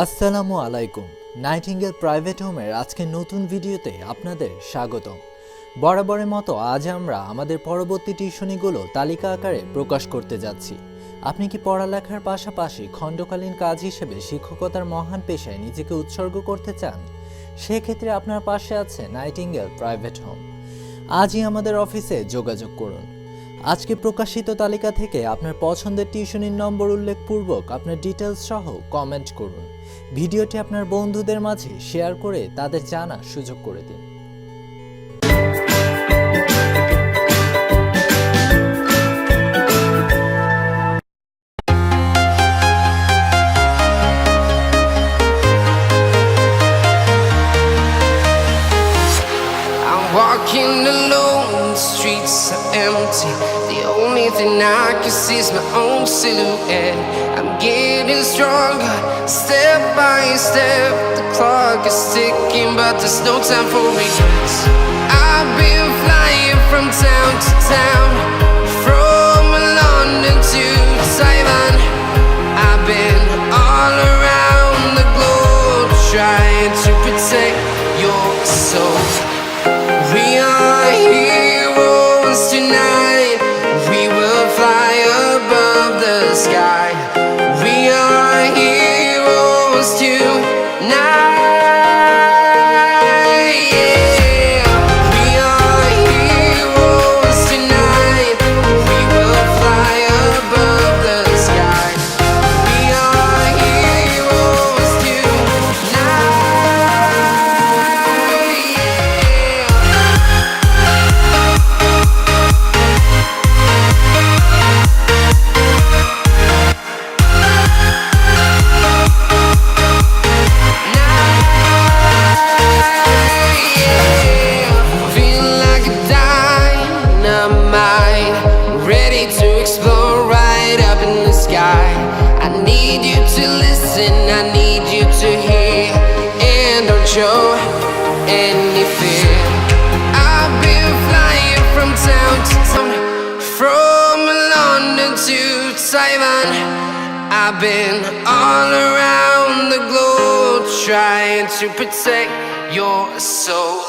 আসসালামু আলাইকুম। Nightingale private হোমের আজকের নতুন ভিডিওতে আপনাদের স্বাগতম। বরাবরের মতো আজ আমরা আমাদের পরবর্তী টিউশনিগুলো তালিকা আকারে প্রকাশ করতে যাচ্ছি। আপনি কি পড়ালেখার পাশাপাশি খণ্ডকালীন কাজ হিসেবে শিক্ষকতার মহান পেশায় নিজেকে উৎসর্গ করতে চান? সেক্ষেত্রে আপনার পাশে আছে নাইটিঙ্গেল প্রাইভেট হোম। আজই আমাদের অফিসে যোগাযোগ করুন। আজকে প্রকাশিত তালিকা থেকে আপনার পছন্দের টিউশনির নম্বর উল্লেখপূর্বক আপনার ডিটেলস সহ কমেন্ট করুন। ভিডিওটি আপনার বন্ধুদের মাঝে শেয়ার করে তাদের জানার সুযোগ করে দিন। Walking alone, the streets are empty. The only thing I can see is my own silhouette. I'm getting stronger, step by step. The clock is ticking, but there's no time for regrets. I've been flying from town to town, from London to Taiwan. I've been all around the globe, trying to protect your soul. We are heroes tonight. We will fly above the sky. We are heroes tonight. Yeah. We are heroes tonight. We will fly above the sky. We are heroes tonight. Ready to explore right up in the sky. I need you to listen, I need you to hear, and don't show any fear. I've been flying from town to town, from London to Taiwan. I've been all around the globe, trying to protect your soul.